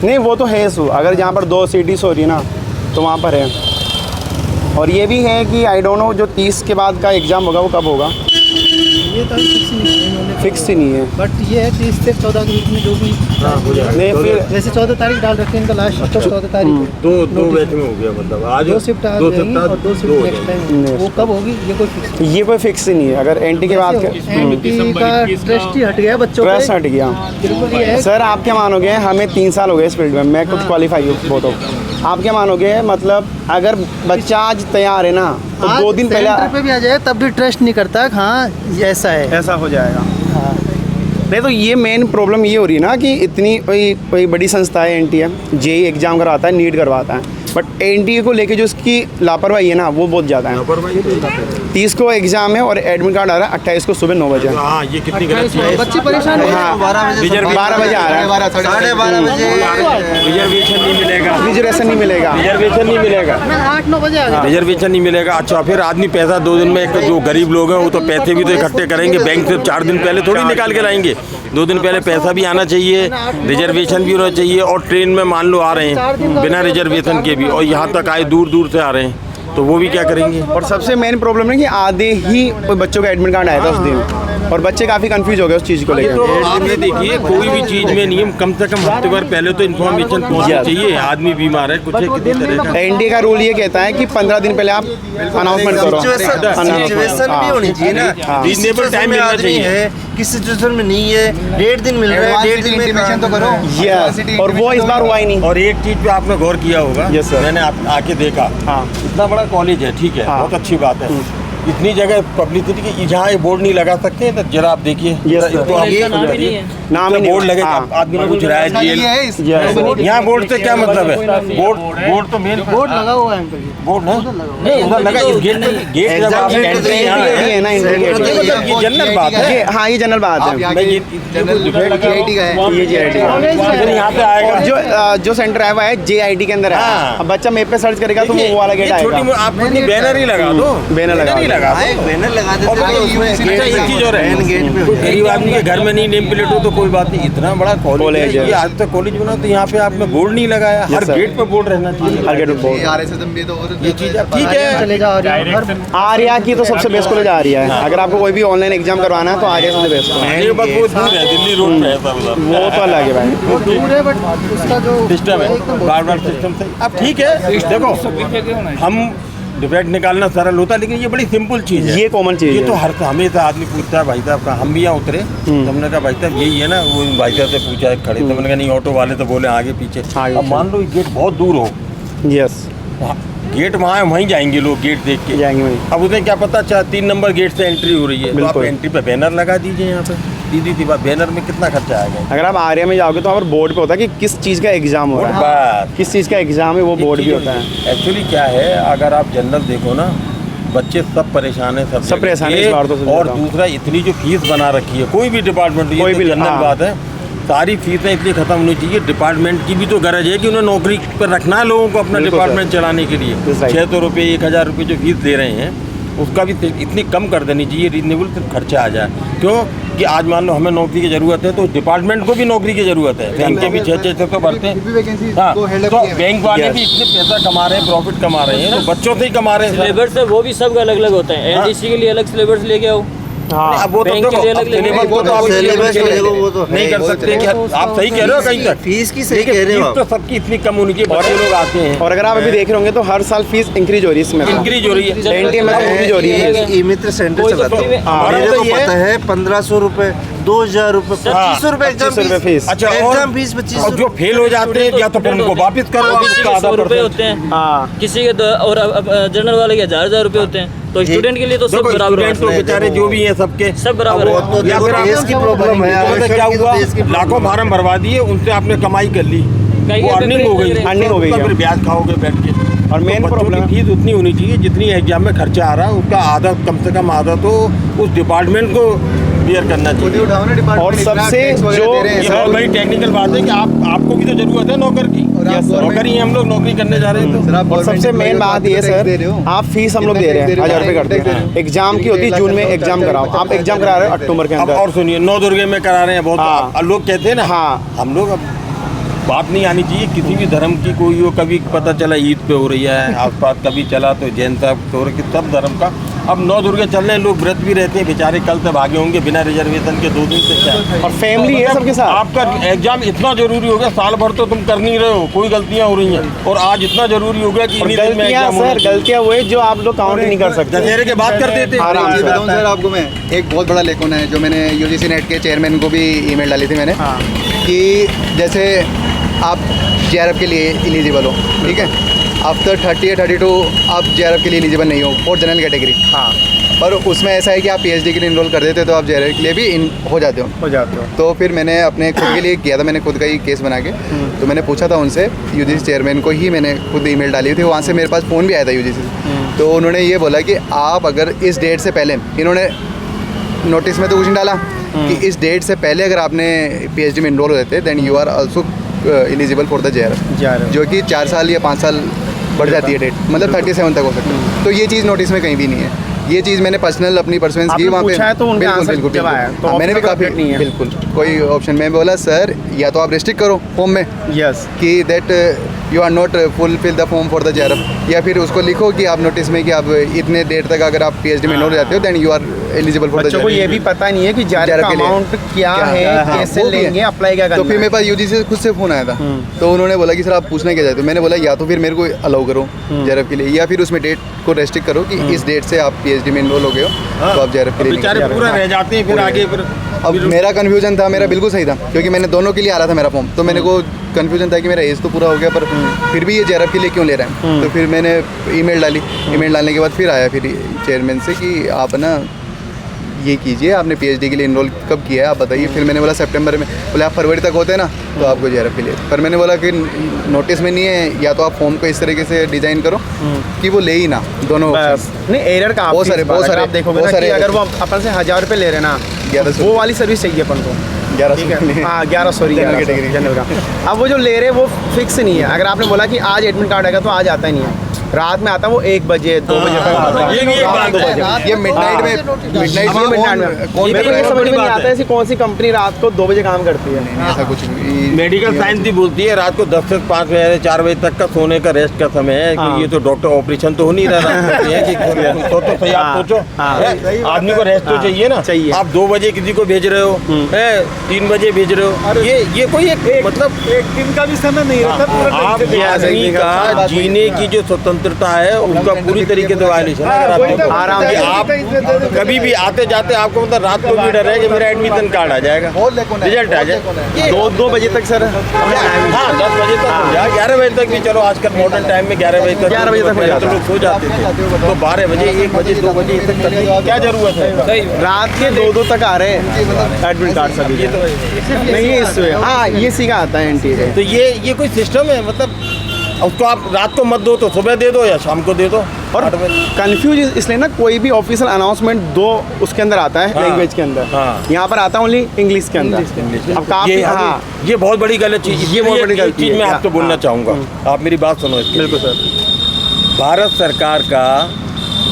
नहीं वो तो है सो, अगर जहाँ पर 2 सिटीज़ हो रही है ना तो वहाँ पर है। और ये भी है कि आई डोंट नो जो 30 के बाद का एग्ज़ाम होगा वो कब होगा, ये तो फिक्स ही नहीं है। बट ये है 30 से 14 के बीच में जो भी नहीं फिर जैसे 14 तारीख डाल रखे हैं इनका लास्ट शिफ्ट 14 तारीख है। दो बैच में हो गया, मतलब आज 2 शिफ्ट आज रहेंगी और 2 शिफ्ट नेक्स्ट टाइम। वो कब होगी ये कोई फिक्स नहीं। ये कोई फिक्स ही नहीं है। अगर एनटी के बाद एनटी का ट्रस्ट ही हट गया बच्चों ट्रस्ट हट गया। बिल्कुल ये है। सर आप क्या मानोगे, हमें 3 साल हो गए इस फील्ड में, मैं खुद क्वालिफाई हूँ बहुत हूँ। आप क्या मानोगे, मतलब अगर बच्चा आज तैयार है ना तो 2 दिन पहले सेंटर पे भी आ जाए तब भी ट्रस्ट नहीं करता कि हाँ ये ऐसा है। ऐसा हो जाएगा। हाँ। नहीं तो ये मेन प्रॉब्लम ये हो रही है ना कि इतनी कोई बड़ी संस्था है एनटीए, जेई एग्ज़ाम करवाता है, नीट करवाता है, बट एनटीए को लेके जो उसकी लापरवाही है ना वो बहुत ज़्यादा है। 30 को एग्ज़ाम है और एडमिट कार्ड आ रहा है 28 को सुबह 9 बजे। हाँ ये कितनी गलत चीज़ है। बच्चे परेशान हो हाँ 12 बजे आ रहा है, 12:30 बजे रिजर्वेशन नहीं मिलेगा, रिजर्वेशन नहीं मिलेगा। रिजर्वेशन नहीं मिलेगा, 8-9 बजे आ गए। रिजर्वेशन नहीं मिलेगा। अच्छा फिर आदमी पैसा 2 दिन में, जो गरीब लोग हैं वो तो पैसे भी तो इकट्ठे करेंगे, बैंक से 4 दिन पहले थोड़ी निकाल के लाएंगे। 2 दिन पहले पैसा भी आना चाहिए, रिजर्वेशन भी होना चाहिए। और ट्रेन में मान लो आ रहे हैं बिना रिजर्वेशन के भी, और यहाँ तक आए दूर दूर से आ रहे हैं, तो वो भी क्या करेंगे। और सबसे मेन प्रॉब्लम है कि आधे ही बच्चों का एडमिट कार्ड आया था उस दिन, और बच्चे काफ़ी कंफ्यूज हो गए उस चीज़ को लेकर। तो आपने देखिए कोई भी चीज़ में नियम कम से कम हफ्ते भर पहले तो इन्फॉर्मेशन पहुंचनी चाहिए। आदमी बीमार है कुछ है किसी तरह का। एनडीए का रूल ये कहता है कि 15 दिन पहले आप अनाउंसमेंट करो। सिचुएशन भी होनी चाहिए ना। रीजनेबल टाइम मिलना आदमी चाहिए। है किस सिचुएशन में नहीं है, 1.5 दिन मिल रहा है, 1.5 दिन में इंटीमेशन तो करो। यस, और वो इस बार हुआ ही नहीं। और एक चीज पे आपने गौर किया होगा, Yes, sir. मैंने आके देखा, हाँ इतना बड़ा कॉलेज है, ठीक है, हाँ। बहुत अच्छी बात है। इतनी जगह पब्लिसिटी की, जहाँ ये बोर्ड नहीं लगा सकते हैं तो जरा आप देखिए। Yes, sir. तो आप ये नाम ही नहीं है, नाम ही नहीं बोर्ड है। लगे, हाँ। आदमी ने कुछ रहा है Yes. यहाँ बोर्ड से क्या मतलब है। बोर्ड तो मेन बोर्ड लगा हुआ है अंकल जी। बोर्ड है नहीं, उधर लगा इस गेट में, गेट जब आप एंट्री यहाँ है ना, इंट्री गेट। मतलब ये जनरल बात है। हाँ ये जनरल बात है। मैं ये ये JIT का है। फिर यहाँ पे आएगा और जो सेंटर आया हुआ है JIT के अंदर है। हाँ। अब बच्चा मैप पे सर्च करेगा तो वो वाला गेट ये छोटी आएगा। आप बैनर ही लगा दो, बैनर लगा ही दो। लगा हाँ, एक दो। बैनर लगा देते और हैं, उसमें अच्छा, एक चीज और है, मेन गेट पे कोई गरीब आदमी के घर में नहीं नेम प्लेट हो तो कोई बात नहीं, इतना बड़ा कॉलेज है, ये आज तक कॉलेज बना तो यहाँ पे आपने बोर्ड नहीं लगाया। हर sir. गेट पे बोर्ड रहना चाहिए, हर गेट पे बोर्ड। ये चीज ठीक है। चले जाओ हर आर्या की तो सबसे बेस्ट कॉलेज आर्या है। अगर आपको कोई भी ऑनलाइन एग्जाम करवाना है तो आर्या सबसे बेस्ट है। ये बात वो दूर है, दिल्ली रोड पे है सब उधर। वो तो अलग है भाई। वो दूर है बट उसका जो सिस्टम है, बार बार सिस्टम से। अब ठीक है, देखो हम डिबेट निकालना सरल होता है, लेकिन ये बड़ी सिंपल चीज़ है। ये कॉमन चीज़ ये है। तो हर हमेशा आदमी पूछता है, भाई साहब का हम भी यहाँ उतरे, तो हमने कहा भाई साहब यही है ना, वो भाई साहब से पूछा खड़े, तो मैंने कहा नहीं, ऑटो वाले तो बोले आगे पीछे। आगे अब मान लो ये गेट बहुत दूर हो, यस गेट वहाँ है, वहीं जाएंगे लोग गेट देख के जाएंगे वहीं। अब उन्हें क्या पता, 3 नंबर गेट से एंट्री हो रही है, तो आप बिल्कुल। एंट्री पे बैनर लगा दीजिए। यहाँ पे सीधी सी बात, बैनर में कितना खर्चा आएगा। अगर आप आर्या में जाओगे तो वहाँ पर बोर्ड पे होता है कि किस चीज़ का एग्जाम हो रहा है, बस किस चीज़ का एग्जाम है, वो बोर्ड भी होता है। एक्चुअली क्या है, अगर आप जनरल देखो ना, बच्चे सब परेशान है, सब परेशान है जगह। इस बार तो और दूसरा इतनी जो फीस बना रखी है, कोई भी डिपार्टमेंट, कोई भी, जनरल हाँ। बात है, सारी फीसें इतनी खत्म होनी चाहिए। डिपार्टमेंट की भी तो गरज है कि उन्हें नौकरी पर रखना है लोगों को, अपना बिल्कुल डिपार्टमेंट चलाने के लिए। बिल्कुल सही। 600 रुपये 1000 रुपये जो फीस दे रहे हैं, उसका भी इतनी कम कर देनी चाहिए, रीजनेबल सिर्फ खर्चा आ जाए। क्यों कि आज मान लो हमें नौकरी की ज़रूरत है, तो डिपार्टमेंट को भी नौकरी की ज़रूरत है। बैंक के भी 600 तो भरते हैं, हाँ, तो बैंक वाले भी इतने पैसा कमा रहे हैं, प्रॉफिट कमा रहे हैं, तो बच्चों से ही कमा रहे हैं। सिलेबस है वो भी सबका अलग अलग होता है। एनडीसी के लिए अलग सिलेबस लेके आओ, हाँ अब वो तो बैंक के देखो, लिए अब अलग लेंगे। सिलेबस को तो आप सिलेबस वो तो नहीं कर सकते कि आप सही कह रहे हो कहीं तक। फीस की सही लेकिन कह रहे हो फीस तो सबकी इतनी कम होनी चाहिए, बच्चे लोग आते हैं और अगर आप अभी देख रहे होंगे तो हर साल फीस इंक्रीज हो रही है इसमें। इंक्रीज हो रही है। एनटीए में इंक्रीज हो रही है। ई मित्र सेंटर चलाता हूँ, हमारा मेरे तो को ये है। पता है 1500 रुपए, 2000 रुपए, 2500 रुपए 2500 रुपए फीस। अच्छा, और एग्जाम फीस 2500। और जो फेल हो जाते हैं या तो फिर उनको वापस करो, आप किसी उसका के आधा 100 रुपये परसेंट। होते हैं, हाँ किसी के और जनरल वाले के 1000 रुपये होते हैं। तो स्टूडेंट के लिए तो सब देखो बराबर स्टूडेंट तो होते हैं। बेचारे जो भी हैं सबके सब बराबर वो है। तो या देखो फिर आप- देश की प्रॉब्लम है, तो क्या आरक्षण की तो हुआ, देश की लाखों प्रॉब्लम है। फार्म भरवा दिए, उनसे आपने कमाई कर ली, कहीं वो पे अर्निंग हो गई, ब्रेक अर्निंग हो गई उसका है। फिर ब्याज खाओगे बैठ के। और मेन तो बच्चों प्रॉब्लम की फीस उतनी होनी चाहिए जितनी एग्जाम में खर्चा आ रहा है, उसका आधा, कम से कम आधा तो उस डिपार्टमेंट को बियर करना चाहिए। और सबसे जो ये बहुत बड़ी टेक्निकल बात है कि आपको भी तो जरूरत है नौकर की, नौकरी ही हम लोग नौकरी करने जा रहे हैं। तो और सबसे मेन बात ये सर, आप फीस हम लोग दे रहे हैं 1000 रुपये करते हैं। एग्जाम की होती है जून में एग्जाम कराओ, आप एग्जाम करा रहे हो अक्टूबर के अब अंदर। और सुनिए, 9 दुर्गे में करा रहे हैं बहुत, हाँ। अब लोग कहते हैं ना, हाँ हम लोग अब बात नहीं आनी चाहिए किसी भी धर्म की, कोई हो, कभी पता चला ईद पे हो रही है आसपास, कभी चला तो जैन साहब पे हो रही है, सब धर्म का। अब 9 दुर्गे चल रहे हैं, लोग व्रत भी रहते हैं बेचारे, कल से भागे होंगे बिना रिजर्वेशन के 2 दिन से क्या। और फैमिली है सबके साथ। आपका एग्जाम इतना जरूरी हो गया, साल भर तो तुम कर नहीं रहे हो, कोई गलतियां हो रही हैं, और आज इतना जरूरी हो गया कि इन्हीं दिन में गलतियां एग्जाम सर, गलतियां हुए जो आप लोग काउंट नहीं कर सकते। दशहरे के बाद करते थे। आराम ये से। बताऊं सर आपको मैं, एक बहुत बड़ा लेखन है जो मैंने यूजीसी नेट के चेयरमैन को भी ईमेल डाली थी मैंने, हाँ। कि जैसे आप जेआरएफ के लिए एलिजिबल हो, ठीक है, आफ्टर 30 या 32 आप जेआरएफ के लिए एलिजिबल नहीं हो फॉर जनरल कैटेगरी, हाँ, पर उसमें ऐसा है कि आप पीएचडी के लिए इनरोल कर देते हो तो आप जेआरएफ के लिए भी हो जाते हो जाते हो। तो फिर मैंने अपने खुद के लिए किया था, मैंने खुद का ही केस बना के, तो मैंने पूछा था उनसे, यूजीसी चेयरमैन को ही मैंने खुद ईमेल डाली थी, वहाँ से मेरे पास फ़ोन भी आया था यूजीसी से। तो उन्होंने ये बोला कि आप अगर इस डेट से पहले, इन्होंने नोटिस में तो कुछ नहीं डाला कि इस डेट से पहले अगर आपने पीएचडी में इनरोल हो जाते then you are also eligible for the JRF, जो कि 4 साल या 5 साल बढ़ जाती है डेट, मतलब 37 तक हो सकता है। तो ये चीज़ नोटिस में कहीं भी नहीं है। ये चीज़ मैंने पर्सनल अपनी परसुएंस की आपने वहाँ पे, पूछा है तो उनका बिल्कुल आंसर बिल्कुल जब आया, बिल्कुल। तो हाँ, मैंने भी ऑप्शन काफ़ी अपडेट नहीं है। बिल्कुल कोई ऑप्शन, मैं बोला सर या तो आप रेस्ट्रिक्ट करो फॉर्म में यस, कि that you are not fulfil the form for the JRF, या फिर उसको लिखो कि आप नोटिस में कि आप इतने डेट तक अगर आप पीएचडी में इनरोल हो जाते हो then you are eligible for the बच्चों को ये भी पता नहीं है कि जेआरएफ का के लिए। अमाउंट क्या है, हाँ, कैसे वो भी है। लेंगे, अप्लाई क्या करना तो फिर मेरे पास यूजीसी से खुद से फ़ोन आया था, तो उन्होंने बोला कि सर आप पूछना क्या चाहते हो। मैंने बोला या तो फिर मेरे को अलाउ करो जेआरएफ के लिए, या फिर उसमें डेट को रेस्ट्रिक्ट करो कि इस डेट से आप पीएचडी में इनरोल हो गए हो तो आप जेआरएफ के लिए बेचारे निकल पूरा रह जाते हैं, फिर आगे फिर अब मेरा कन्फ्यूजन था, मेरा बिल्कुल सही था, क्योंकि मैंने दोनों के लिए आ रहा था मेरा फॉर्म, तो मेरे को कन्फ्यूजन था कि मेरा एज तो पूरा हो गया पर फिर भी ये जेआरएफ के लिए क्यों ले रहा है। तो फिर मैंने ईमेल डाली, ईमेल डालने के बाद फिर आया फिर चेयरमैन से कि आप ना ये कीजिए, आपने पीएचडी के लिए इनरोल कब किया है आप बताइए। फिर मैंने बोला सितंबर में, बोले आप फरवरी तक होते हैं ना तो आपको जेआरएफ के लिए, पर मैंने बोला कि नोटिस में नहीं है, या तो आप फॉर्म को इस तरीके से डिज़ाइन करो कि वो ले ही ना दोनों बस नहीं, एरर का बहुत सारे आप देखोगे ना कि अगर वो अपन से 1000 रुपये ले रहे हैं ना, 1100 वो वाली सर्विस चाहिए अपन को, 1100 हाँ 11 सॉरी जनरल कैटेगरी जनरल का। अब वो जो ले रहे हैं वो फिक्स नहीं है, अगर आपने बोला कि आज एडमिट कार्ड आएगा तो आज आता ही नहीं है, रात में आता है वो 1 बजे 2 बजे तक आता है। ये भी एक बात है। ये मिडनाइट में कौन ये मेरे को भी ये समझ में नहीं बात आता है। ऐसी कौन सी कंपनी रात को 2 बजे काम करती है। ऐसा कुछ भी मेडिकल साइंस भी बोलती है रात को 10 से 5 बजे 4 बजे तक का सोने का रेस्ट का समय है, हाँ। कि ये तो डॉक्टर ऑपरेशन तो हो नहीं रहा है कि तो सही आप हाँ, सोचो, हाँ। है? आदमी को रेस्ट तो हाँ, चाहिए ना, चाहिए। आप 2 बजे किसी को भेज रहे हो, है 3 बजे भेज रहे हो, ये कोई एक मतलब एक दिन का भी समय नहीं रहता पूरा आप दिन से आदमी का जीने की जो स्वतंत्रता है उसका पूरी तरीके से वायलेशन है। अगर वही तो, आप आराम कि से आप कभी भी आते जाते आपको मतलब रात को भी डर है कि मेरा एडमिशन कार्ड आ जाएगा, रिजल्ट आ जाए, ये 2 बजे तक सर हाँ 10 बजे तक हो जाए, 11 बजे तक भी चलो, आजकल मॉडर्न टाइम में 11 बजे तक 11 बजे तक हो जाता तो है। लोग सो जाते थे, तो 12 बजे 1 बजे 2 बजे तक करने की क्या जरूरत है। रात के 2 तक आ रहे हैं एडमिट कार्ड सभी ये तो नहीं है इससे, हाँ ये सीखा आता है एनटी तो ये कोई सिस्टम है, मतलब उसको आप रात को मत दो तो सुबह दे दो या शाम को दे दो। और कंफ्यूज इसलिए ना, कोई भी ऑफिशियल अनाउंसमेंट 2 उसके अंदर आता है, हाँ, लैंग्वेज के अंदर, हाँ। यहाँ पर आता है ओनली इंग्लिश के अंदर। अब काफी हाँ ये बहुत बड़ी गलत चीज़, ये बहुत बड़ी गलती चीज़ है। मैं आपको बोलना हाँ। चाहूँगा, आप मेरी बात सुनो इसके बिल्कुल लिए। सर, भारत सरकार का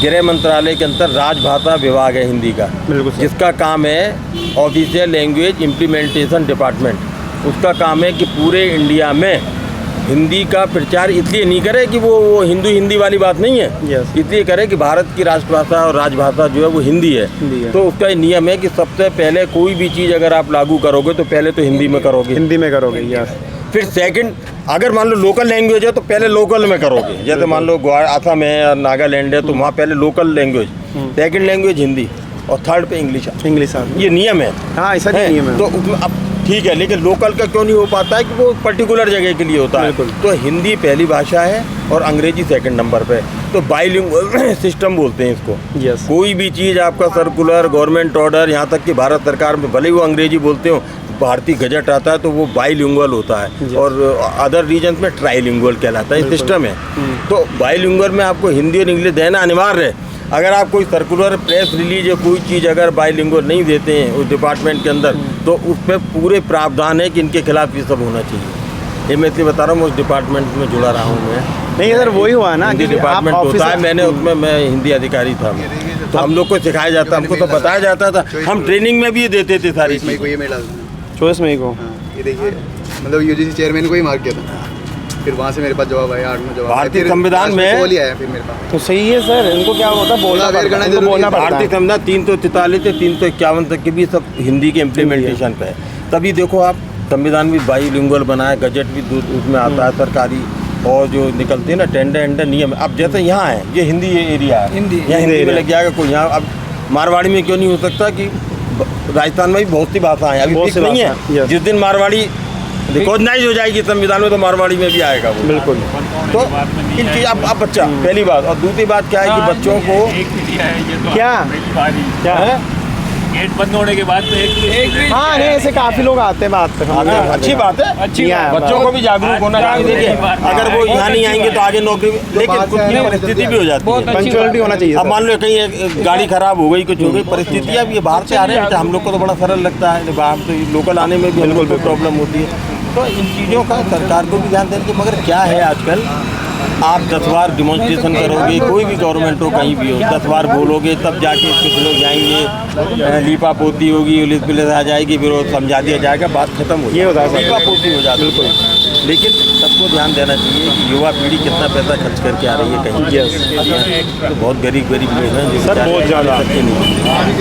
गृह मंत्रालय के अंतर राजभाषा विभाग है हिंदी का, बिल्कुल सर। जिसका काम है ऑफिशियल लैंग्वेज इम्प्लीमेंटेशन डिपार्टमेंट। उसका काम है कि पूरे इंडिया में हिंदी का प्रचार इसलिए नहीं करे कि वो हिंदी वाली बात नहीं है, Yes. इसलिए करे कि भारत की राष्ट्रभाषा और राजभाषा जो है वो हिंदी है। हिंदी है। तो उसका ये नियम है कि सबसे पहले कोई भी चीज़ अगर आप लागू करोगे तो पहले तो हिंदी में करोगे, हिंदी में करोगे यस। फिर सेकंड अगर मान लो लोकल लैंग्वेज है तो पहले लोकल में करोगे, जैसे मान लो असम है या नागालैंड है तो वहाँ पहले local language, second language Hindi और थर्ड पे इंग्लिश। इंग्लिश ये नियम है। हाँ ऐसा है? नहीं नियम है। तो उसमें अब ठीक है, लेकिन लोकल का क्यों नहीं हो पाता है कि वो पर्टिकुलर जगह के लिए होता है। बिल्कुल। तो हिंदी पहली भाषा है और अंग्रेजी सेकंड नंबर पे, तो बाइलिंगुअल सिस्टम बोलते हैं इसको। यस। कोई भी चीज़ आपका सर्कुलर, गवर्नमेंट ऑर्डर, यहाँ तक कि भारत सरकार में भले ही वो अंग्रेजी बोलते हो, भारतीय गजट आता है तो वो बाइलिंगुअल होता है, और अदर रीजन्स में ट्राइलिंगुअल कहलाता है, सिस्टम है। तो बाइलिंगुअल में आपको हिंदी और इंग्लिश देना अनिवार्य है। अगर आप कोई सर्कुलर, प्रेस रिलीज या कोई चीज़ अगर बाइलिंगुअल नहीं देते हैं उस डिपार्टमेंट के अंदर, तो उस पर पूरे प्रावधान है कि इनके खिलाफ ये सब होना चाहिए। ये मैं इसलिए बता रहा हूँ, उस डिपार्टमेंट में जुड़ा रहा हूँ मैं। नहीं सर वही हुआ ना हिंदी कि आप डिपार्टमेंट होता है, ऑफिसर मैंने उसमें मैं हिंदी अधिकारी था, तो हम लोग को सिखाया जाता, हमको तो बताया जाता था, हम ट्रेनिंग में भी ये देते थे सारी इसमें चीज़। को ये मेल 24 मई को। ये देखिए मतलब यूजीसी चेयरमैन को ही मार्क किया था। फिर वहाँ से मेरे पास जवाब आया, 8 में जवाब आया। भारतीय फिर संविधान लास्ट में- कॉल ही आया फिर मेरे पास। तो सही है सर, इनको क्या होता है बोलना अवेयर करना पड़ता है, इनको जरूरी बोलना है। पड़ता भारतीय है। संविधान 343 से 351 तक के भी सब हिंदी के इम्प्लीमेंटेशन पे है। तभी देखो आप, संविधान भी बाईलिंगुअल बना है, गजट भी उसमें आता है सरकारी, और जो निकलते हैं ना टेंडर नियम, अब जैसे यहाँ है ये हिंदी एरिया है, यहाँ हिंदी में लग जाएगा कोई। यहाँ अब मारवाड़ी में क्यों नहीं हो सकता कि राजस्थान में भी बहुत सी भाषाएं हैं, अभी बहुत फिक्स सी नहीं भाषा, है। yes। जिस दिन मारवाड़ी रिकॉग्नाइज हो जाएगी संविधान में तो मारवाड़ी में भी आएगा वो। बिल्कुल। तो इन चीज अब बच्चा पहली बात, और दूसरी बात क्या है कि बच्चों को क्या क्या है? गेट बंद होने के बाद तो एक हाँ नहीं, ऐसे काफ़ी लोग आते हैं बात करने। अच्छी बात है, अच्छी बात। बच्चों को भी जागरूक होना चाहिए। देखिए अगर वो यहाँ नहीं आएंगे तो आगे नौकरी, लेकिन कुछ की परिस्थिति भी हो जाती है। पंचुअलिटी होना चाहिए अब सर। मान लो कहीं एक गाड़ी खराब हो गई, कुछ हो गई, परिस्थितियाँ भी बाहर से आ रहे हैं तो हम लोग को तो बड़ा सरल लगता है, बाहर तो लोकल आने में भी बिल्कुल प्रॉब्लम होती है। तो इन चीज़ों का सरकार को भी ध्यान देना चाहिए। मगर क्या है आजकल, आप 10 बार डिमॉन्स्ट्रेशन करोगे, कोई भी गवर्नमेंट हो कहीं भी हो, 10 बार बोलोगे तब जाके कुछ लोग जाएंगे, लीपा पोती होगी, पुलिस आ जाएगी, फिर वो समझा दिया जाएगा, बात खत्म हो ये होता है सर। लीपा पोती हो जाती है। बिल्कुल। लेकिन सबको ध्यान देना चाहिए कि युवा पीढ़ी कितना पैसा खर्च करके आ रही है कहीं। तो बहुत गरीब लोग हैं जो सर, बहुत ज़्यादा। सकते नहीं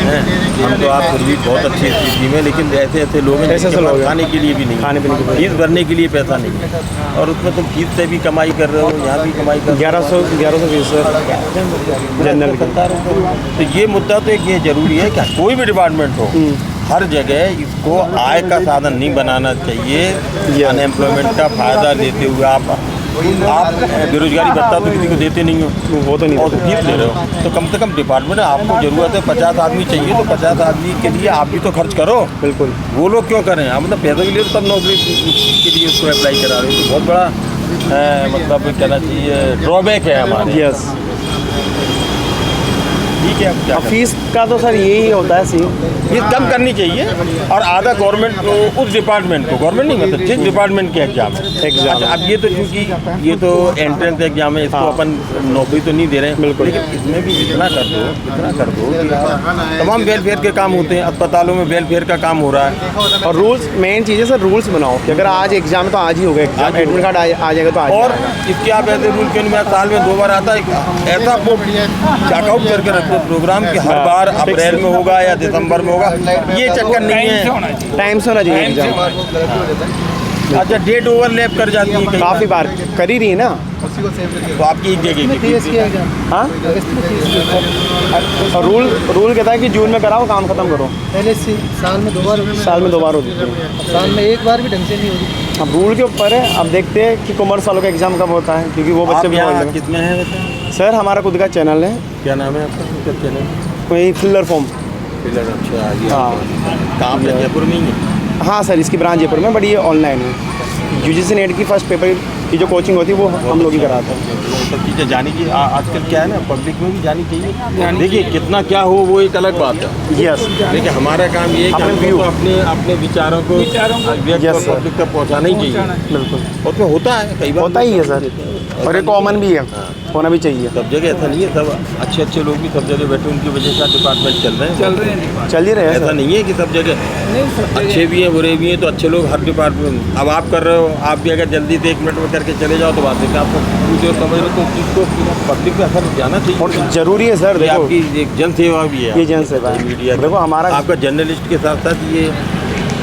हैं। हम तो आप फिर भी बहुत अच्छी स्थिति में, लेकिन ऐसे लोग हैं ऐसे जिनके लोग पास हैं। खाने के लिए भी नहीं, खाने पीने के लिए। फीस भरने के लिए पैसा नहीं है, और उसमें तुम फीस से भी कमाई कर रहे हो, यहाँ भी कमाई कर रहे हो। 1100 फीस सर जनरल की। तो ये मुद्दा तो एक ये जरूरी है कि कोई भी डिपार्टमेंट हो, हर जगह इसको आय का साधन नहीं बनाना चाहिए। अनएम्प्लॉयमेंट का फायदा लेते हुए आप बेरोजगारी भत्ता तो किसी को देते नहीं हो, वो तो नहीं और फीस ले रहे हो। तो कम से कम डिपार्टमेंट, आपको जरूरत है 50 आदमी चाहिए, तो 50 आदमी के लिए आप भी तो खर्च करो। बिल्कुल। वो लोग क्यों करें? आप मतलब पैसे के लिए तो तब नौकरी के लिए उसको अप्लाई करा रहे हो, तो बहुत बड़ा मतलब कहना चाहिए ड्रॉबैक है हमारे। यस। ठीक है, अब क्या करें? फीस का तो सर यही होता है सीन। ये कम करनी चाहिए, और आधा गवर्नमेंट को, उस डिपार्टमेंट को, गवर्नमेंट नहीं मतलब जिस डिपार्टमेंट के एग्जाम है। एग्जाम। अब ये तो क्योंकि ये तो एंट्रेंस एग्जाम है, इसको हाँ। अपन नौकरी तो नहीं दे रहे हैं, बिल्कुल। लेकिन इसमें भी इतना कर दो कि तमाम वेलफेयर के काम होते हैं, अस्पतालों में वेलफेयर का काम हो रहा है। और रूल्स, मेन चीज़ है सर, रूल्स बनाओ कि अगर आज एग्जाम है तो आज ही होगा एग्जाम, एडमिट कार्ड आ जाएगा तो आज। और इसके आप ऐसे रूल क्यों नहीं बनाते? साल में 2 बार आता है, ऐसा चेकआउट करके रखते प्रोग्राम कि हर बार अप्रैल में होगा या दिसंबर में होगा, ये चक्कर नहीं है। टाइम से होना चाहिए एग्जाम। अच्छा, डेट ओवरलैप कर जाती है कई काफ़ी बार कर ही रही है ना। तो आपकी एक जगह की तेज किया एग्जाम हाँ, अगस्त में तेज किया। और रूल कहता है कि जून में कराओ, काम खत्म करो। पहले से साल में 2 बार होती है। साल में 2 बार होती है। साल में 1 बार भी ढंग से नहीं होती। अब रूल के ऊपर है, अब देखते हैं कि कॉमर्स वालों का एग्जाम कब होता है, क्योंकि वो बच्चे आप भी यहाँ बोल रहे कितने हैं वैसे? हैं। सर हमारा खुद का चैनल है, क्या नाम है आपका? किस चैनल? कोई फिलर फॉर्म। पिलर। अच्छा, ये हाँ। कहाँ पे? जयपुर में ही है? हाँ सर, इसकी ब्रांच जयपुर में, बट ये ऑनलाइन है। यूजीसी नेट की फर्स्ट पेपर की जो कोचिंग होती है वो हम लोग ही कराते हैं। वो सब चीज़ें जानी चाहिए। आजकल क्या है ना, पब्लिक में भी जानी चाहिए। देखिए कितना क्या हो वो एक अलग बात है। यस। देखिए हमारा काम ये है कि अपने हमको view। तो अपने विचारों को व्यक्त Yes, और sir। पब्लिक तक पहुँचाना ही चाहिए। बिल्कुल उसमें होता है कई बार, होता ही है सर, और ये कॉमन भी है, होना भी चाहिए। सब जगह ऐसा नहीं है, सब अच्छे लोग भी सब जगह बैठे, उनकी वजह से डिपार्टमेंट चल रहे हैं। चल ही रहे हैं ऐसा सर। नहीं है कि सब जगह अच्छे भी हैं बुरे भी हैं। तो अच्छे लोग हर डिपार्टमेंट, अब आप कर रहे हो, आप भी अगर जल्दी से 1 मिनट में करके चले जाओ तो बात है कि आप जो समझ रहे हो तो चीज़ को पब्लिक पे असर जाना चाहिए। और ज़रूरी है सर, ये देखो आपकी एक जन सेवा भी है। ये जन सेवा है। मीडिया देखो हमारा, आपका जर्नलिस्ट के साथ साथ ये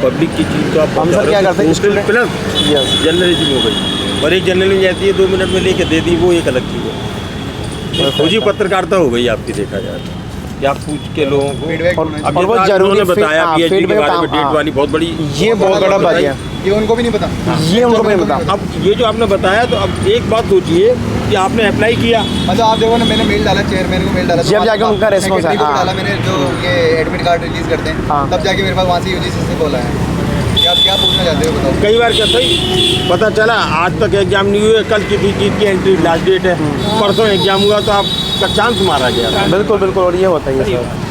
पब्लिक की चीज़ को आप हम सर क्या करते हैं, स्टूडेंट प्लस यस, जर्नलिज्म हो गई, और एक जर्नलिज्म जाती है 2 मिनट में लेके दे दी, वो एक अलग चीज़ है। खोजी पत्रकारिता हो गई आपकी, देखा जाए तो कि आप पूछ के लोगों को। फीडबैक और अब बहुत जैसा जरूरी उन्होंने बताया हाँ, PhD के feedback बारे में, काम, डेट हाँ। वाली बहुत बड़ी, ये बहुत बड़ा बात है, ये उनको भी नहीं पता। ये उनको नहीं पता। अब ये जो आपने बताया, तो अब एक बात सोचिए कि आपने अप्लाई किया, मतलब आप देखो ना, मैंने मेल डाला चेयरमैन को, मेल डाला तो जब वहाँ जाके से उनका response secretary को आया, हाँ। डाला मैंने, जो ये एडमिट कार्ड रिलीज करते हैं, हाँ। तब जाके मेरे पास वहाँ से यूजीसी से बोला है कि आप क्या पूछना चाहते हो बताओ। कई बार क्या सही पता चला आज तक एग्जाम नहीं हुए, कल किसी चीज़ की एंट्री लास्ट डेट है, परसों एग्जाम हुआ तो आपका चांस मारा गया। बिल्कुल बिल्कुल, और ये होता ही है सर।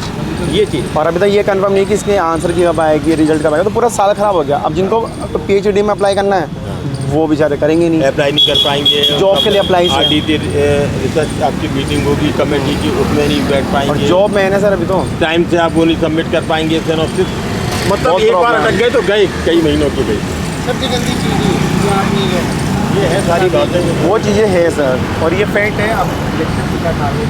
ये चीज़ और अभी तक ये कंफर्म नहीं कि इसके आंसर की कब आएगी, रिजल्ट कब आएगा, तो पूरा साल खराब हो गया। अब जिनको PhD में अप्लाई करना है वो बेचारे करेंगे नहीं, अप्लाई नहीं कर पाएंगे। जॉब के लिए अप्लाई से। RDT रिसर्च आपकी मीटिंग होगी कमेटी की, उसमें नहीं बैठ और पाएंगे। जॉब में है ना सर अभी तो। टाइम से आप वो नहीं सबमिट कर पाएंगे, सिनॉप्सिस मतलब बहुत एक बार problem अटक गए तो गए, कई महीनों के गए। सबसे गंदी चीज़ जो आप नहीं है ये है सारी बातें वो चीज़ें है सर, और ये फैक्ट है। अब इलेक्ट्रिसिटी का कार्य